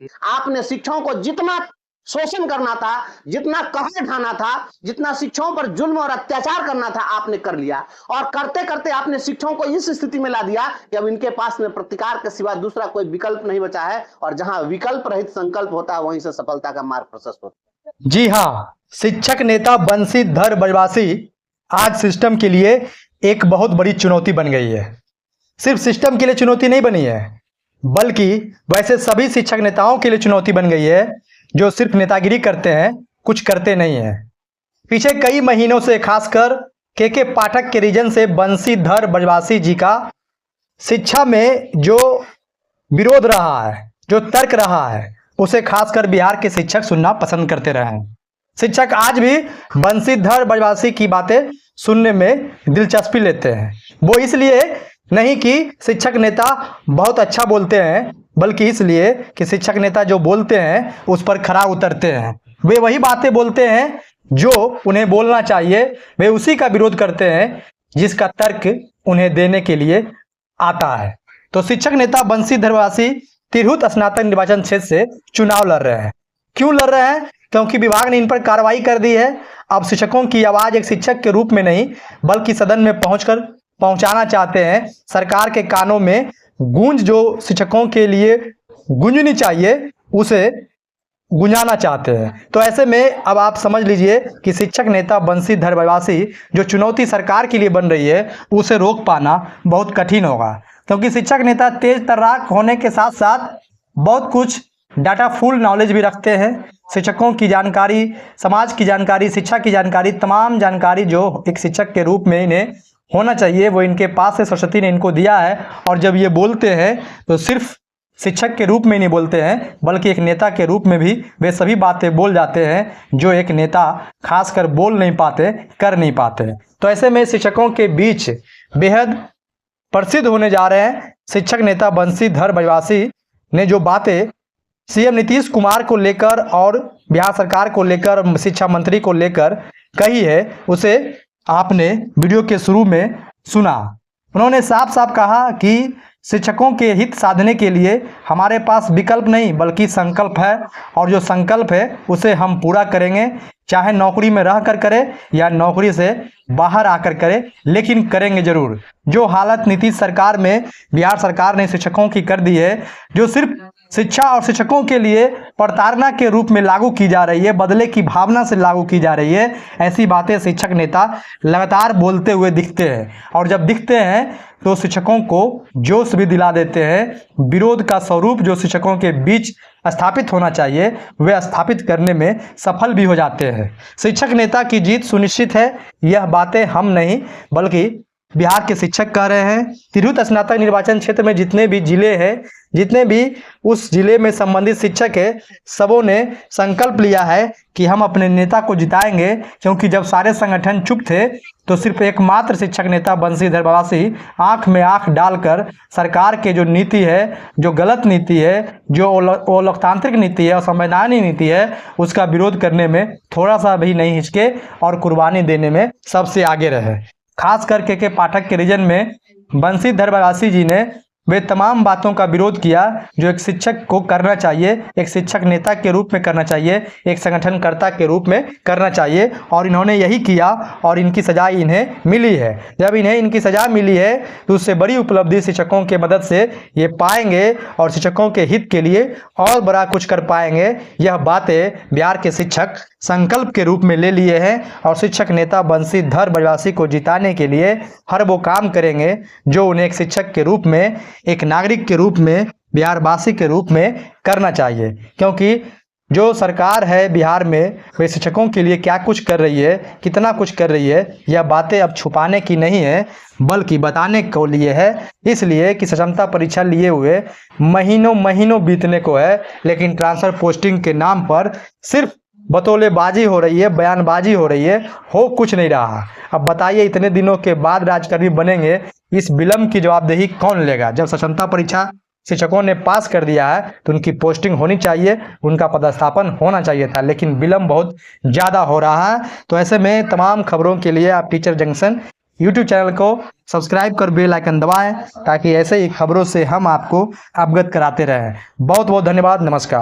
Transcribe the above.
आपने शिक्षकों को जितना शोषण करना था, जितना कहर ढाना था, जितना शिक्षकों पर जुल्म और अत्याचार करना था, आपने कर लिया। और करते करते आपने शिक्षकों को इस स्थिति में ला दिया कि अब इनके पास में प्रतिकार के सिवा दूसरा कोई विकल्प नहीं बचा है, और जहां विकल्प रहित संकल्प होता है वहीं से सफलता का मार्ग प्रशस्त होता है। जी हाँ, शिक्षक नेता बंशीधर बजवासी आज सिस्टम के लिए एक बहुत बड़ी चुनौती बन गई है। सिर्फ सिस्टम के लिए चुनौती नहीं बनी है, बल्कि वैसे सभी शिक्षक नेताओं के लिए चुनौती बन गई है जो सिर्फ नेतागिरी करते हैं, कुछ करते नहीं हैं। पीछे कई महीनों से खासकर के पाठक के रीजन से बंशीधर बजवासी जी का शिक्षा में जो विरोध रहा है, जो तर्क रहा है, उसे खासकर बिहार के शिक्षक सुनना पसंद करते रहे हैं। शिक्षक आज भी बंशीधर बजवासी की बातें सुनने में दिलचस्पी लेते हैं। वो इसलिए नहीं कि शिक्षक नेता बहुत अच्छा बोलते हैं, बल्कि इसलिए कि शिक्षक नेता जो बोलते हैं उस पर खरा उतरते हैं। वे वही बातें बोलते हैं जो उन्हें बोलना चाहिए, वे उसी का विरोध करते हैं जिसका तर्क उन्हें देने के लिए आता है। तो शिक्षक नेता बंशीधर बजवासी तिरहुत स्नातक निर्वाचन क्षेत्र से चुनाव लड़ रहे हैं। क्यों लड़ रहे हैं? क्योंकि विभाग ने इन पर कार्रवाई कर दी है। अब शिक्षकों की आवाज एक शिक्षक के रूप में नहीं, बल्कि सदन में पहुंचाना चाहते हैं। सरकार के कानों में गूंज जो शिक्षकों के लिए गूंजनी चाहिए, उसे गुंजाना चाहते हैं। तो ऐसे में अब आप समझ लीजिए कि शिक्षक नेता बंशीधर बजवासी जो चुनौती सरकार के लिए बन रही है, उसे रोक पाना बहुत कठिन होगा। क्योंकि शिक्षक नेता तेज तर्राक होने के साथ साथ बहुत कुछ डाटा फुल नॉलेज भी रखते हैं। शिक्षकों की जानकारी, समाज की जानकारी, शिक्षा की जानकारी, तमाम जानकारी जो एक शिक्षक के रूप में इन्हें होना चाहिए, वो इनके पास से सरस्वती ने इनको दिया है। और जब ये बोलते हैं तो सिर्फ शिक्षक के रूप में नहीं बोलते हैं, बल्कि एक नेता के रूप में भी वे सभी बातें बोल जाते हैं जो एक नेता खासकर बोल नहीं पाते, कर नहीं पाते। तो ऐसे में शिक्षकों के बीच बेहद प्रसिद्ध होने जा रहे हैं शिक्षक नेता बंशीधर बजवासी ने जो बातें सीएम नीतीश कुमार को लेकर और बिहार सरकार को लेकर, शिक्षा मंत्री को लेकर कही है, उसे आपने वीडियो के शुरू में सुना। उन्होंने साफ साफ कहा कि शिक्षकों के हित साधने के लिए हमारे पास विकल्प नहीं बल्कि संकल्प है, और जो संकल्प है उसे हम पूरा करेंगे, चाहे नौकरी में रहकर करें या नौकरी से बाहर आकर करें, लेकिन करेंगे जरूर। जो हालत नीतीश सरकार में बिहार सरकार ने शिक्षकों की कर दी है, जो सिर्फ शिक्षा और शिक्षकों के लिए प्रताड़ना के रूप में लागू की जा रही है, बदले की भावना से लागू की जा रही है, ऐसी बातें शिक्षक नेता लगातार बोलते हुए दिखते हैं। और जब दिखते हैं तो शिक्षकों को जोश भी दिला देते हैं। विरोध का स्वरूप जो शिक्षकों के बीच स्थापित होना चाहिए, वे स्थापित करने में सफल भी हो जाते हैं। शिक्षक नेता की जीत सुनिश्चित है, यह बातें हम नहीं बल्कि बिहार के शिक्षक कह रहे हैं। तिरहुत स्नातक निर्वाचन क्षेत्र में जितने भी जिले हैं, जितने भी उस जिले में संबंधित शिक्षक है, सबों ने संकल्प लिया है कि हम अपने नेता को जिताएंगे। क्योंकि जब सारे संगठन चुप थे तो सिर्फ एकमात्र शिक्षक नेता बंशीधर बजवासी आंख में आंख डालकर सरकार के जो नीति है, जो गलत नीति है, जो लोकतांत्रिक नीति है और संवैधानिक नीति है, उसका विरोध करने में थोड़ा सा भी नहीं हिचके और कुर्बानी देने में सबसे आगे रहे। खास करके के पाठक के रीजन में बंशीधर बजवासी जी ने वे तमाम बातों का विरोध किया जो एक शिक्षक को करना चाहिए, एक शिक्षक नेता के रूप में करना चाहिए, एक संगठनकर्ता के रूप में करना चाहिए। और इन्होंने यही किया और इनकी सजा इन्हें मिली है। जब इन्हें इनकी सजा मिली है तो उससे बड़ी उपलब्धि शिक्षकों के मदद से ये पाएंगे और शिक्षकों के हित के लिए और बड़ा कुछ कर पाएंगे। यह बातें बिहार के शिक्षक संकल्प के रूप में ले लिए हैं और शिक्षक नेता बंशीधर बजवासी को जिताने के लिए हर वो काम करेंगे जो उन्हें एक शिक्षक के रूप में, एक नागरिक के रूप में, बिहारवासी के रूप में करना चाहिए। क्योंकि जो सरकार है बिहार में, वे शिक्षकों के लिए क्या कुछ कर रही है, कितना कुछ कर रही है, यह बातें अब छुपाने की नहीं है बल्कि बताने को लिए है। इसलिए कि क्षमता परीक्षा लिए हुए महीनों बीतने को है, लेकिन ट्रांसफर पोस्टिंग के नाम पर सिर्फ बतौलेबाजी हो रही है, बयानबाजी हो रही है, हो कुछ नहीं रहा। अब बताइए, इतने दिनों के बाद राजकर्मी बनेंगे, इस विलंब की जवाबदेही कौन लेगा? जब क्षमता परीक्षा शिक्षकों ने पास कर दिया है तो उनकी पोस्टिंग होनी चाहिए, उनका पदस्थापन होना चाहिए था, लेकिन विलंब बहुत ज़्यादा हो रहा है। तो ऐसे में तमाम खबरों के लिए आप टीचर जंक्शन यूट्यूब चैनल को सब्सक्राइब कर बेल आइकन दबाएं ताकि ऐसे ही खबरों से हम आपको अवगत कराते रहें। बहुत बहुत धन्यवाद। नमस्कार।